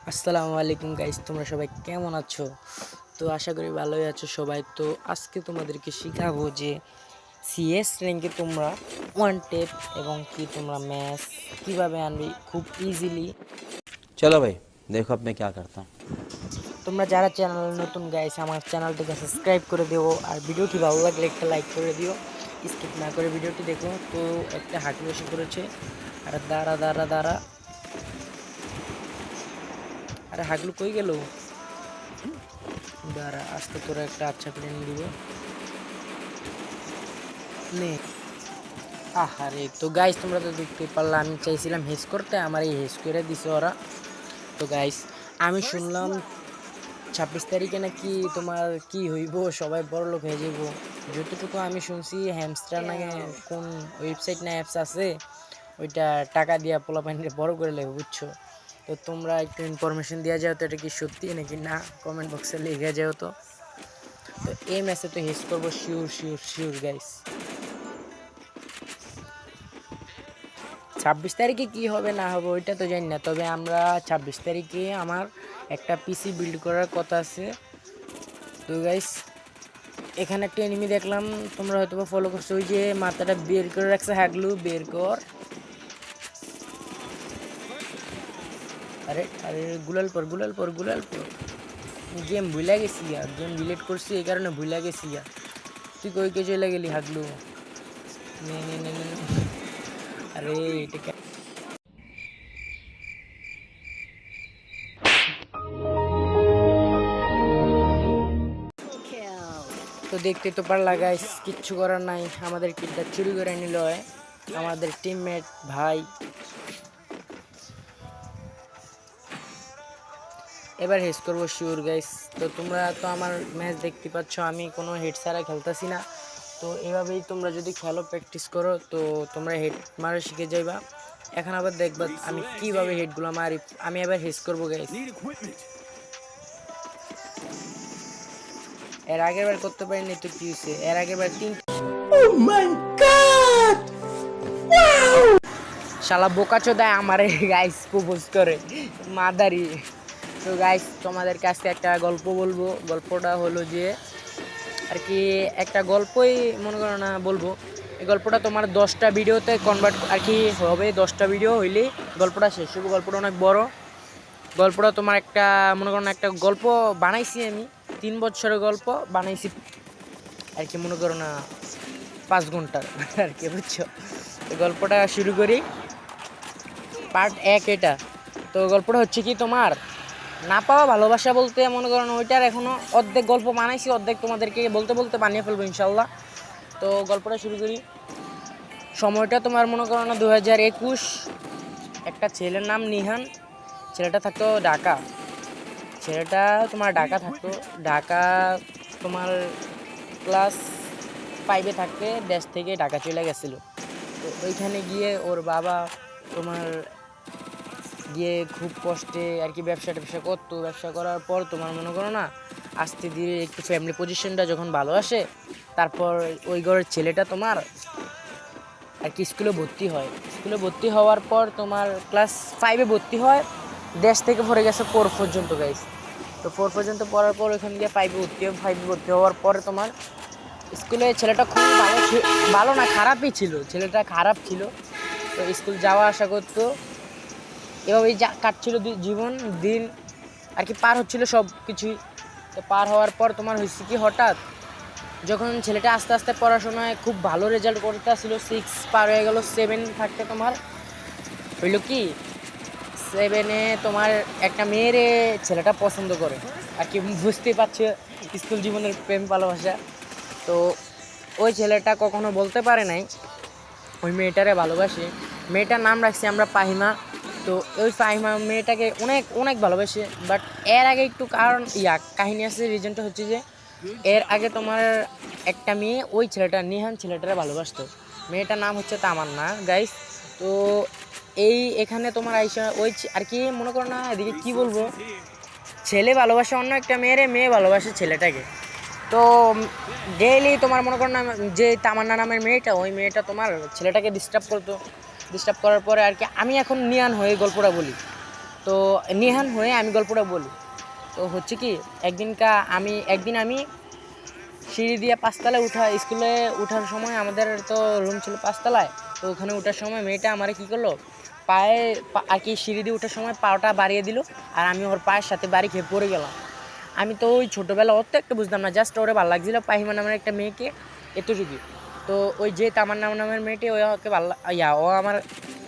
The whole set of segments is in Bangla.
আসসালামু আলাইকুম গাইস, তোমরা সবাই কেমন আছো? তো আশা করি ভালোই আছো সবাই। তো আজকে তোমাদেরকে শেখাবো যে সিএস র্যাঙ্কে তোমরা ওয়ান টেপ এবং কি তোমরা ম্যাচ কীভাবে আনবে খুব ইজিলি। चलो भाई देखो अब मैं क्या करता हूँ। তোমরা যারা চ্যানেল নতুন গাইস, আমার চ্যানেলটিকে সাবস্ক্রাইব করে দিও, আর ভিডিওটি ভালো লাগলে একটা লাইক করে দিও, স্কিপ না করে ভিডিওটি দেখো। তো একটা হাঁটু বসে করেছে, আর দাঁড়া দাঁড়া দাঁড়া, আরে হাগলু কই গেল? দাঁড়া, আজকে তোরা একটা আচ্ছা করে নিয়ে দিব নে। আহারে, তো গাইস তোমরা তো দেখতে পারলা, আমি চাইছিলাম হেস করতে, আমার এই হেস করে দিছে ওরা। তো গাইস আমি শুনলাম 26 তারিখে নাকি তোমার কি হইব, সবাই বড় লোক হয়ে যাইব। যতটুকু আমি শুনছি, হ্যামস্টার নাকি কোন ওয়েবসাইট না অ্যাপস আছে, ওইটা টাকা দিয়া পোলাপাইনকে বড় করে লেবে, বুঝছো? তো তোমরা একটু ইনফরমেশন দেওয়া যাও তো, এটা কি সত্যি নাকি না, কমেন্ট বক্সে লিখে যাও তো। তো এই ম্যাচে তো হেস করবো শিওর শিওর শিওর গাইস। 26 তারিখে কি হবে না হবে ওইটা তো জানি না, তবে আমরা 26 তারিখে আমার একটা পিসি বিল্ড করার কথা আছে। তো গাইস এখানে একটা এনিমি দেখলাম, তোমরা হয়তো বা ফলো করছো, ওই যে মাথাটা বের করে রাখছে, হাগলু বের কর। আরে আরে, গুলাল পর গুলাল পর গুলাল পর। গেম ভুলে গেছি, আর গেম ডিলিট করছি এই কারণে ভুলে গেছি। তুই কই কে চলে গেলি হাগলু? নে নে নে নে নে। আরে এটা তো দেখতে তো পারলা গাইস, কিচ্ছু করার নাই, আমাদের কিটটা চুরি করে নিল আমাদের টিমমেট ভাই। এবার হেস করবো শিওর গাইস। তো তোমরা তো আমার ম্যাচ দেখতে পাচ্ছ, আমি কোনো হেড ছাড়া খেলতেছি না। তো এভাবেই তোমরা যদি খেলো, প্র্যাকটিস করো, তো তোমরা হেড মারা শিখে যাইবা। এখন আবার দেখবা আমি কিভাবে হেডগুলো মারি। আমি এবার হেস করবো গাইস। এর আগের বার করতে পারিনি তো কি হয়েছে, এর আগের বার 3 শালা বোকাচো দেয় আমারে গাইস, প্রপোজ করে মাদারি। তো গাইস তোমাদের কাছে একটা গল্প বলবো। গল্পটা হলো যে আর কি, একটা গল্পই মনে করো না বলবো। এই গল্পটা তোমার 10টা ভিডিওতে কনভার্ট আর কি হবে, 10টা ভিডিও হইলেই গল্পটা শেষ হবে। গল্পটা অনেক বড়। গল্পটা তোমার একটা মনে করো না, একটা গল্প বানাইছি আমি, 3 বছরের গল্প বানাইছি আর কি, মনে করো না 5 ঘন্টার আর কি, বুঝছো? তো গল্পটা শুরু করি, পার্ট 1 এটা। তো গল্পটা হচ্ছে কি, তোমার না পাওয়া ভালোবাসা বলতে মনে করো না, ওইটার এখনও অর্ধেক গল্প বানাইছি, অর্ধেক তোমাদেরকে বলতে বলতে বানিয়ে ফেলবো ইনশাল্লাহ। তো গল্পটা শুরু করি। সময়টা তোমার মনে করো না 2021। একটা ছেলের নাম নিহান, ছেলেটা থাকতো ঢাকা। ছেলেটা তোমার ঢাকা থাকতো, ঢাকা তোমার ক্লাস 5-এ থাকতে দেশ থেকে ঢাকা চলে গেছিলো। তো ওইখানে গিয়ে ওর বাবা তোমার গিয়ে খুব কষ্টে আর কি ব্যবসা করতো। ব্যবসা করার পর তোমার মনে করো না, আস্তে ধীরে একটু ফ্যামিলি পজিশনটা যখন ভালো আসে, তারপর ওই ঘরের ছেলেটা তোমার আর কি স্কুলে ভর্তি হয়। স্কুলে ভর্তি হওয়ার পর তোমার ক্লাস 5-এ ভর্তি হয়, দেশ থেকে পড়ে গেছে 4 পর্যন্ত গাইস। তো 4 পর্যন্ত পড়ার পর ওইখান গিয়ে 5-এ ভর্তি হয়। 5-এ ভর্তি হওয়ার পরে তোমার স্কুলে ছেলেটা খুব ভালো না, খারাপই ছিল, ছেলেটা খারাপ ছিল। তো স্কুল যাওয়া আসা করতো, এভাবেই কাটছিল জীবন দিন আর কি, পার হচ্ছিল সব কিছুই। তো পার হওয়ার পর তোমার হয়েছে কি, হঠাৎ যখন ছেলেটা আস্তে আস্তে পড়াশোনায় খুব ভালো রেজাল্ট করতে আসছিল, 6 পার হয়ে গেল, 7 থাকতে তোমার হইল কি, 7-এ তোমার একটা মেয়ের ছেলেটা পছন্দ করে আর কি, বুঝতেই পারছো স্কুল জীবনের প্রেম ভালোবাসা। তো ওই ছেলেটা কখনো বলতে পারে নাই ওই মেয়েটারে ভালোবাসে। মেয়েটার নাম রাখছি আমরা পাহিমা। তো ওই পাহিমা মেয়েটাকে অনেক অনেক ভালোবাসে। বাট এর আগে একটু কারণ কাহিনী আছে, রিজনটা হচ্ছে যে এর আগে তোমার একটা মেয়ে ওই ছেলেটা নিহান ছেলেটারে ভালোবাসতো। মেয়েটার নাম হচ্ছে তামান্না গাইস। তো এখানে তোমার আইসা ওই আর কি মনে করো না, এদিকে কি বলবো, ছেলে ভালোবাসে অন্য একটা মেয়েরে, মেয়ে ভালোবাসে ছেলেটাকে। তো ডেইলি তোমার মনে করো না, যে তামান্না নামের মেয়েটা, ওই মেয়েটা তোমার ছেলেটাকে ডিস্টার্ব করতো। ডিস্টার্ব করার পরে আর কি, আমি এখন নিয়ান হয়ে গল্পটা বলি। তো নিহান হয়ে আমি গল্পটা বলি। তো হচ্ছে কি একদিন আমি সিঁড়ি দিয়ে 5 তলায় স্কুলে ওঠার সময়, আমাদের তো রুম ছিল 5 তলায়, তো ওখানে ওঠার সময় মেয়েটা আমার কী করলো, পায়ে আর কি সিঁড়ি দিয়ে ওঠার সময় পাটা বাড়িয়ে দিল, আর আমি ওর পায়ের সাথে বাড়ি খেয়ে পড়ে গেলাম। আমি তো ওই ছোটোবেলা অত একটা বুঝতাম না, জাস্ট ওরে ভালো লাগছিলো পাহিমা নামের একটা মেয়েকে, এতটুকুই। তো ওই যে তামান্না নামের মেয়েটি,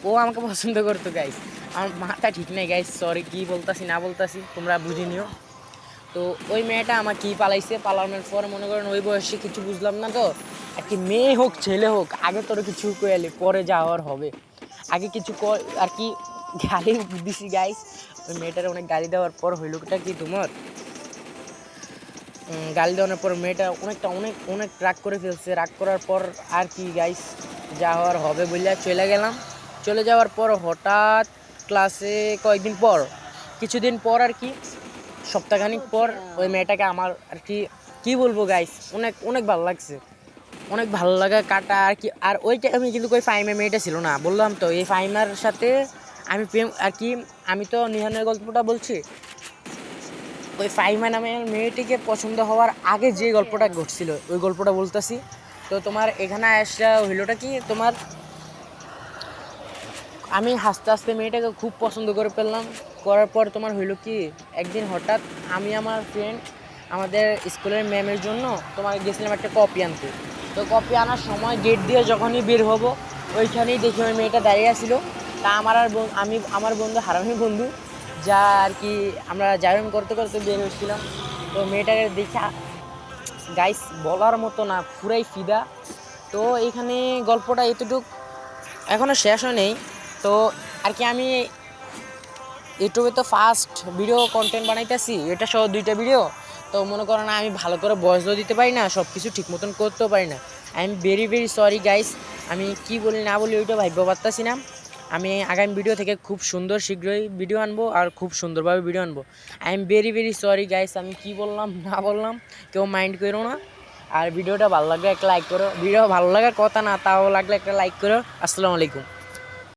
ও আমাকে পছন্দ করতো গাইস। আমার মাথা ঠিক নেই গাইস, সরি কী বলতাছি না বলতাছি তোমরা বুঝে নিও। তো ওই মেয়েটা আমার কী পালানোর পর মনে করেন ওই বয়সে কিছু বুঝলাম না, তো আর কি মেয়ে হোক ছেলে হোক আগে তোর কিছু কয়ালি পরে যাওয়ার হবে, আগে কিছু আর কি গালি দিছি গাইস। ওই মেয়েটার অনেক গালি দেওয়ার পর হইলটা কি তোমার গালি দেওয়ার পর মেয়েটা অনেক রাগ করে ফেলছে। রাগ করার পর আর কি গাইস, যা হওয়ার হবে বললে চলে যাওয়ার পর হঠাৎ ক্লাসে কিছুদিন পর আর কি সপ্তাহখানিক পর ওই মেয়েটাকে আমার আর কি বলবো গাইস, অনেক ভালো লাগছে, অনেক ভালো লাগা কাটা আর কি। আর ওই টাইমে কিন্তু ওই ফাইমা মেয়েটা ছিল না, বললাম তো এই ফাইমার সাথে আমি প্রেম আর কি। আমি তো নিহানের গল্পটা বলছি, ওই ফাইমা নামের মেয়েটিকে পছন্দ হওয়ার আগে যে গল্পটা ঘটছিল ওই গল্পটা বলতেছি। তো তোমার এখানে আসা হইলোটা কি তোমার, আমি হাসতে হাসতে মেয়েটাকে খুব পছন্দ করে ফেললাম। করার পর তোমার হইলো কি, একদিন হঠাৎ আমি আমার ফ্রেন্ড আমাদের স্কুলের ম্যামের জন্য তোমার গেছিলাম একটা কপি আনতে। তো কপি আনার সময় গেট দিয়ে যখনই বের হব, ওইখানেই দেখি ওই মেয়েটা দাঁড়িয়ে ছিল। তা আমার বন্ধু হারামি বন্ধু, যা আর কি আমরা জায়গাম করতে করতে বের হচ্ছিলাম। তো মেয়েটাকে দেখা গাইস বলার মতো না, পুরাই ফিদা। তো এইখানে গল্পটা এতটুক, এখনও শেষ হয় নেই। তো আর কি আমি ইউটিউবে তো ফার্স্ট ভিডিও কন্টেন্ট বানাইতেছি, এটা সহ 2টা ভিডিও। তো মনে করো না আমি ভালো করে ভয়েসও দিতে পারি না, সব কিছু ঠিক মতন করতেও পারি না। I am very sorry guys. আমি কি বলি না বলি ওইটা ভাবতে পারতাছি না। আমি আগামী ভিডিও থেকে খুব সুন্দর শীঘ্রই ভিডিও আনবো, আর খুব সুন্দরভাবে ভিডিও আনবো। I am very sorry guys, আমি কি বললাম না বললাম কেউ মাইন্ড করো না। আর ভিডিওটা ভালো লাগলে একটা লাইক করো, ভিডিও ভালো লাগার কথা না তাও লাগলে একটা লাইক করো। আসসালামু আলাইকুম।